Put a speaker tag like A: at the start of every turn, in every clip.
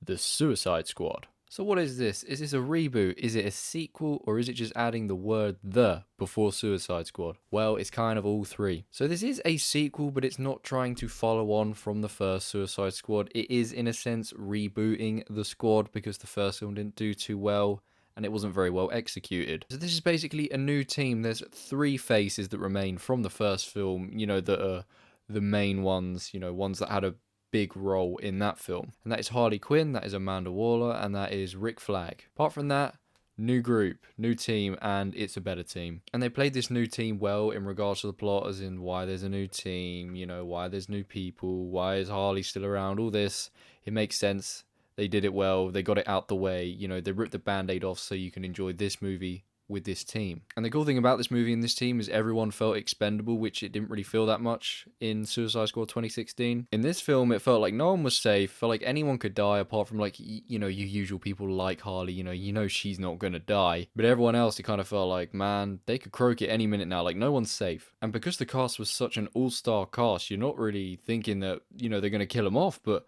A: The Suicide Squad. So what is this? Is this a reboot? Is it a sequel? Or is it just adding the word "the" before Suicide Squad? Well, it's kind of all three. So this is a sequel, but it's not trying to follow on from the first Suicide Squad. It is, in a sense, rebooting the squad because the first film didn't do too well and it wasn't very well executed. So this is basically a new team. There's three faces that remain from the first film, that are the main ones, ones that had a big role in that film. And that is Harley Quinn, that is Amanda Waller, and that is Rick Flag. Apart from that, new group, new team, and it's a better team. And they played this new team well in regards to the plot, as in why there's a new team, why there's new people, why is Harley still around, all this. It makes sense. They did it well. They got it out the way. They ripped the band-aid off so you can enjoy this movie with this team. And the cool thing about this movie and this team is everyone felt expendable, which it didn't really feel that much in Suicide Squad 2016. In this film, it felt like no one was safe. Felt like anyone could die apart from your usual people like Harley. She's not gonna die. But everyone else, it kind of felt like, man, they could croak it any minute now. Like, no one's safe. And because the cast was such an all-star cast, you're not really thinking that, they're gonna kill them off, but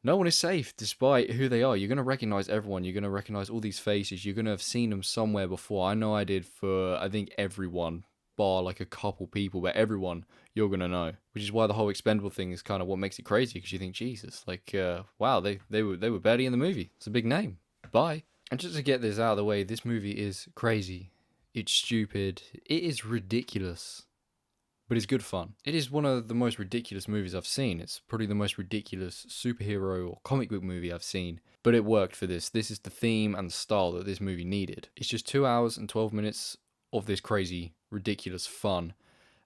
A: no one is safe despite who they are. You're going to recognize everyone. You're going to recognize all these faces. You're going to have seen them somewhere before. I know I did for, I think, everyone, bar like a couple people, but everyone you're going to know. Which is why the whole expendable thing is kind of what makes it crazy, because you think, Jesus, wow, they were barely in the movie. It's a big name. Bye. And just to get this out of the way, this movie is crazy. It's stupid. It is ridiculous. But it's good fun. It is one of the most ridiculous movies I've seen. It's probably the most ridiculous superhero or comic book movie I've seen. But it worked for this. This is the theme and the style that this movie needed. It's just 2 hours and 12 minutes of this crazy, ridiculous fun.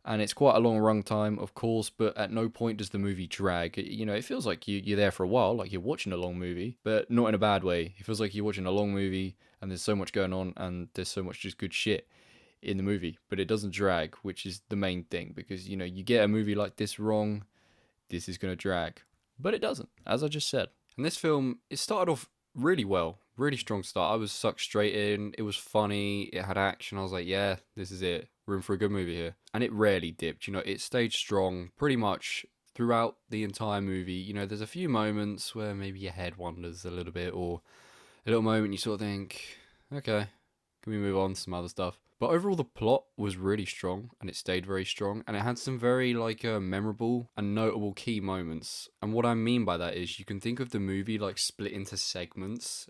A: And it's quite a long run time, of course, but at no point does the movie drag. It feels like you're there for a while, like you're watching a long movie, but not in a bad way. It feels like you're watching a long movie and there's so much going on and there's so much just good shit in the movie, but it doesn't drag, which is the main thing, because you get a movie like this wrong, this is going to drag, but it doesn't, as I just said. And this film, it started off really well, really strong start. I was sucked straight in. It was funny, it had action. I was like, yeah, this is it, room for a good movie here. And it rarely dipped. It stayed strong pretty much throughout the entire movie. There's a few moments where maybe your head wanders a little bit, or a little moment you sort of think, okay, can we move on to some other stuff? But overall, the plot was really strong, and it stayed very strong, and it had some very memorable and notable key moments. And what I mean by that is you can think of the movie split into segments,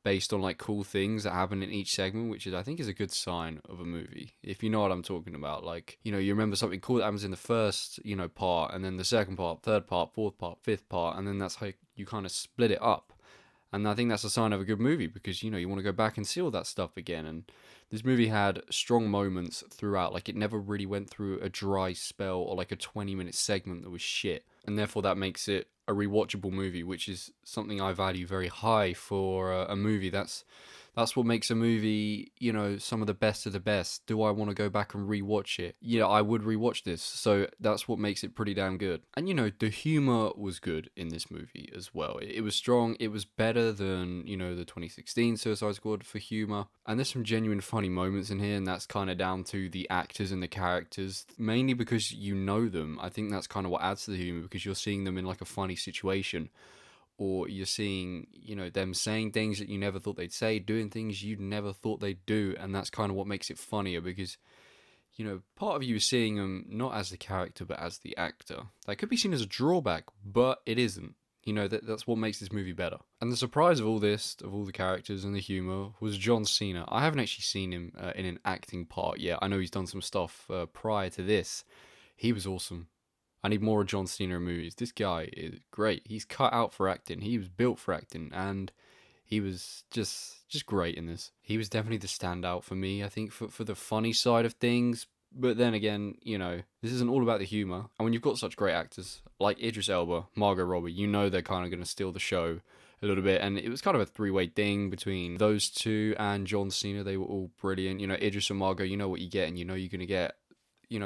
A: based on cool things that happen in each segment, which I think is a good sign of a movie. If you know what I'm talking about, you remember something cool that happens in the first part, and then the second part, third part, fourth part, fifth part, and then that's how you kind of split it up. And I think that's a sign of a good movie, because, you want to go back and see all that stuff again. And this movie had strong moments throughout. It never really went through a dry spell or a 20-minute segment that was shit. And therefore that makes it a rewatchable movie, which is something I value very high for a movie. That's what makes a movie, some of the best of the best. Do I want to go back and rewatch it? Yeah, I would rewatch this. So that's what makes it pretty damn good. And, the humor was good in this movie as well. It was strong. It was better than, the 2016 Suicide Squad for humor. And there's some genuine funny moments in here, and that's kind of down to the actors and the characters, mainly because you know them. I think that's kind of what adds to the humor, because you're seeing them in a funny situation. Or you're seeing, them saying things that you never thought they'd say, doing things you never thought they'd do, and that's kind of what makes it funnier, because, part of you is seeing them not as the character, but as the actor. That could be seen as a drawback, but it isn't. That's what makes this movie better. And the surprise of all this, of all the characters and the humor, was John Cena. I haven't actually seen him in an acting part yet. I know he's done some stuff prior to this. He was awesome. I need more of John Cena in movies. This guy is great. He's cut out for acting. He was built for acting, and he was just great in this. He was definitely the standout for me, I think, for the funny side of things. But then again, this isn't all about the humor. And when you've got such great actors like Idris Elba, Margot Robbie, they're kind of going to steal the show a little bit. And it was kind of a three-way thing between those two and John Cena. They were all brilliant. Idris and Margot, you know what you get, and you're going to get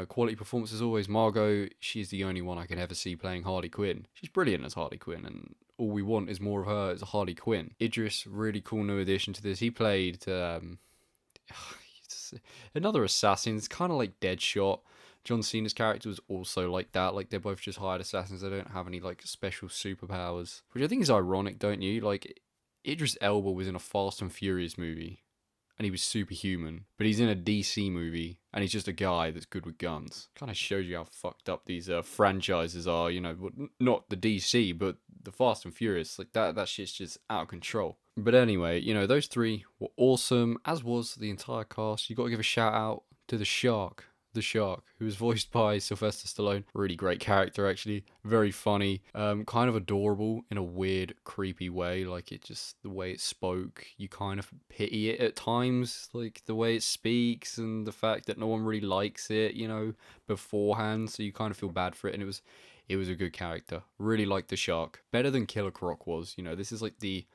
A: quality performances always. Margot, she's the only one I can ever see playing Harley Quinn. She's brilliant as Harley Quinn, and all we want is more of her as a Harley Quinn. Idris, really cool new addition to this. He played another assassin. It's kind of like Deadshot, John Cena's character was also like that. Like, they're both just hired assassins. They don't have any, like, special superpowers. Which I think is ironic, don't you? Like, Idris Elba was in a Fast and Furious movie, and he was superhuman. But he's in a DC movie, and he's just a guy that's good with guns. Kind of shows you how fucked up these franchises are, you know. Not the DC, but the Fast and Furious. Like, that shit's just out of control. But anyway, you know, those three were awesome, as was the entire cast. You got to give a shout out to the Shark, who was voiced by Sylvester Stallone. Really great character, actually. Very funny. Kind of adorable in a weird, creepy way. Like, it just, the way it spoke, you kind of pity it at times. Like, the way it speaks and the fact that no one really likes it, you know, beforehand. So you kind of feel bad for it. And it was a good character. Really liked the Shark. Better than Killer Croc was. You know, this is like the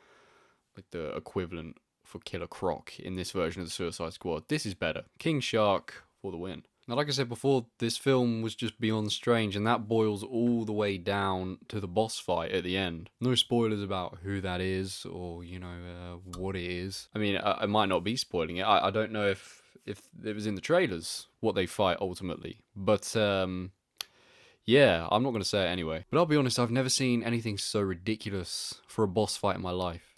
A: equivalent for Killer Croc in this version of the Suicide Squad. This is better. King Shark for the win. Now, like I said before, this film was just beyond strange, and that boils all the way down to the boss fight at the end. No spoilers about who that is or, you know, what it is. I mean, I might not be spoiling it. I don't know if it was in the trailers what they fight ultimately. But, yeah, I'm not going to say it anyway. But I'll be honest, I've never seen anything so ridiculous for a boss fight in my life.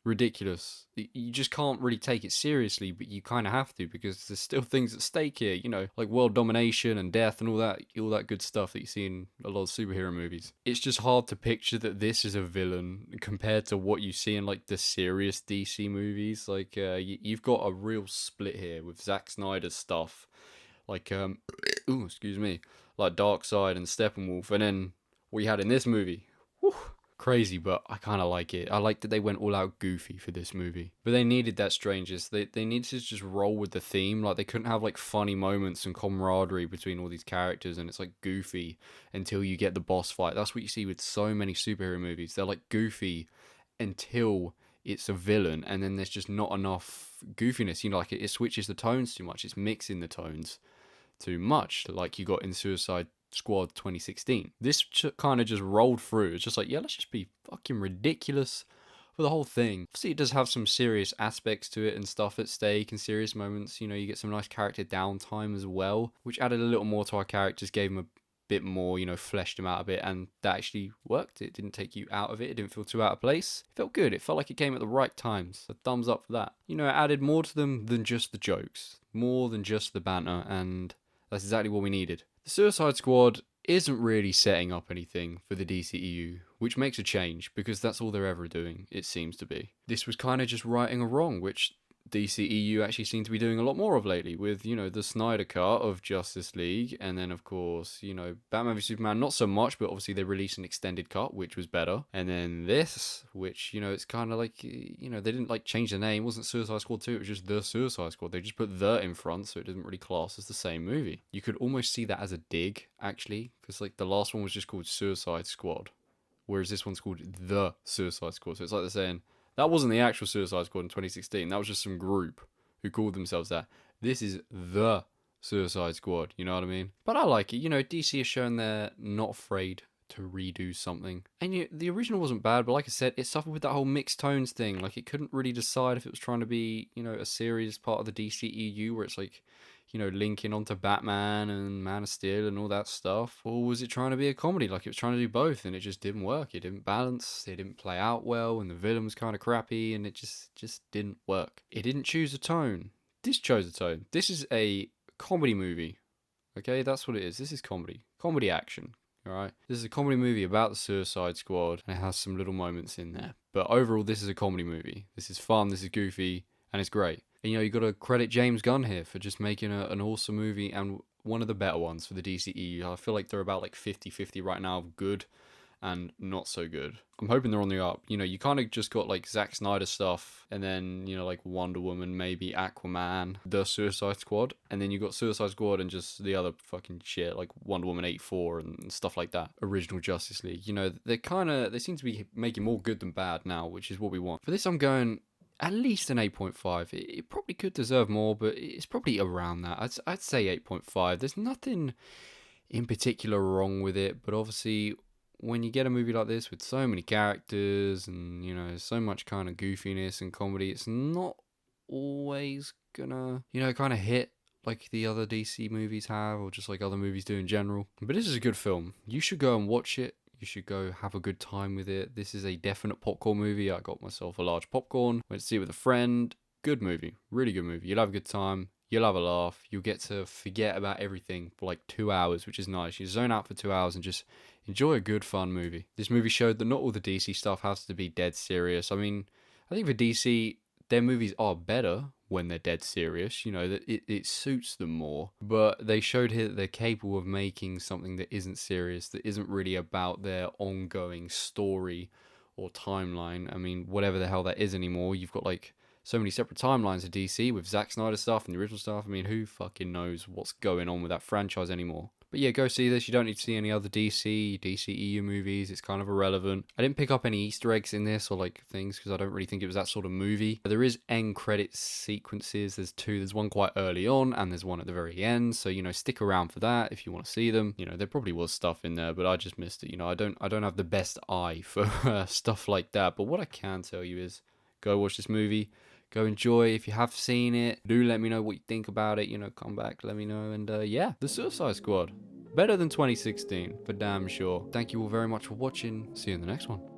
A: Ridiculous. You just can't really take it seriously, but you kind of have to, because there's still things at stake here, you know, like world domination and death and all that good stuff that you see in a lot of superhero movies. It's just hard to picture that this is a villain compared to what you see in, like, the serious DC movies. Like, you've got a real split here with Zack Snyder's stuff, like, excuse me, like Darkseid and Steppenwolf, and then what you had in this movie. Whew. Crazy, but I kind of like it. I like that they went all out goofy for this movie. But they needed that strangeness. They needed to just roll with the theme. Like, they couldn't have, like, funny moments and camaraderie between all these characters, and it's, like, goofy until you get the boss fight. That's what you see with so many superhero movies. They're, like, goofy until it's a villain, and then there's just not enough goofiness. You know, like, it switches the tones too much. It's mixing the tones too much, like you got in Suicide Squad 2016. This kind of just rolled through. It's just like, yeah, let's just be fucking ridiculous for the whole thing. Obviously, it does have some serious aspects to it and stuff at stake and serious moments. You know, you get some nice character downtime as well, which added a little more to our characters, gave them a bit more, you know, fleshed them out a bit, and that actually worked. It didn't take you out of it. It didn't feel too out of place. It felt good. It felt like it came at the right times. So thumbs up for that. You know, it added more to them than just the jokes, more than just the banter, and that's exactly what we needed. The Suicide Squad isn't really setting up anything for the DCEU, which makes a change, because that's all they're ever doing, it seems to be. This was kind of just righting a wrong, which DCEU actually seem to be doing a lot more of lately, with, you know, the Snyder Cut of Justice League, and then, of course, you know, Batman v Superman, not so much, but obviously they released an extended cut, which was better, and then this, which, you know, it's kind of like, you know, they didn't, like, change the name. It wasn't Suicide Squad 2, it was just The Suicide Squad. They just put the in front, so it doesn't really class as the same movie. You could almost see that as a dig, actually, because, like, the last one was just called Suicide Squad, whereas this one's called The Suicide Squad, so it's like they're saying, that wasn't the actual Suicide Squad in 2016. That was just some group who called themselves that. This is the Suicide Squad, you know what I mean? But I like it. You know, DC has shown they're not afraid to redo something. And the original wasn't bad, but like I said, it suffered with that whole mixed tones thing. Like, it couldn't really decide if it was trying to be, you know, a serious part of the DCEU where it's like, you know, linking onto Batman and Man of Steel and all that stuff, or was it trying to be a comedy? Like, it was trying to do both, and it just didn't work. It didn't balance, it didn't play out well, and the villain was kind of crappy, and it just didn't work. It didn't choose a tone. This chose a tone. This is a comedy movie. Okay, that's what it is. This is comedy action. Alright, this is a comedy movie about the Suicide Squad, and it has some little moments in there. But overall, this is a comedy movie. This is fun, this is goofy, and it's great. And, you know, you got to credit James Gunn here for just making an awesome movie, and one of the better ones for the DCEU. I feel like they're about like 50-50 right now of good and not so good. I'm hoping they're on the up. You know, you kind of just got like Zack Snyder stuff, and then, you know, like Wonder Woman, maybe Aquaman, the Suicide Squad, and then you got Suicide Squad and just the other fucking shit like Wonder Woman 84 and stuff like that. Original Justice League. You know, they seem to be making more good than bad now, which is what we want. For this, I'm going at least an 8.5. It probably could deserve more, but it's probably around that. I'd say 8.5. There's nothing in particular wrong with it, but obviously when you get a movie like this with so many characters and, you know, so much kind of goofiness and comedy, it's not always gonna, you know, kind of hit like the other DC movies have, or just like other movies do in general. But this is a good film. You should go and watch it. You should go have a good time with it. This is a definite popcorn movie. I got myself a large popcorn, went to see it with a friend. Good movie. Really good movie. You'll have a good time. You'll have a laugh. You'll get to forget about everything for like 2 hours, which is nice. You zone out for 2 hours and just enjoy a good, fun movie. This movie showed that not all the DC stuff has to be dead serious. I mean, I think for DC, their movies are better when they're dead serious. You know, that it suits them more. But they showed here that they're capable of making something that isn't serious, that isn't really about their ongoing story or timeline. I mean, whatever the hell that is anymore. You've got like so many separate timelines of DC with Zack Snyder stuff and the original stuff. I mean, who fucking knows what's going on with that franchise anymore? But yeah, go see this. You don't need to see any other DCEU movies. It's kind of irrelevant. I didn't pick up any Easter eggs in this or like things because I don't really think it was that sort of movie. But there is end credit sequences. There's two. There's one quite early on and there's one at the very end. So, you know, stick around for that if you want to see them. You know, there probably was stuff in there, but I just missed it. You know, I don't have the best eye for stuff like that. But what I can tell you is go watch this movie. Go enjoy. If you have seen it, do let me know what you think about it. You know, come back, let me know. And yeah, The Suicide Squad. Better than 2016, for damn sure. Thank you all very much for watching. See you in the next one.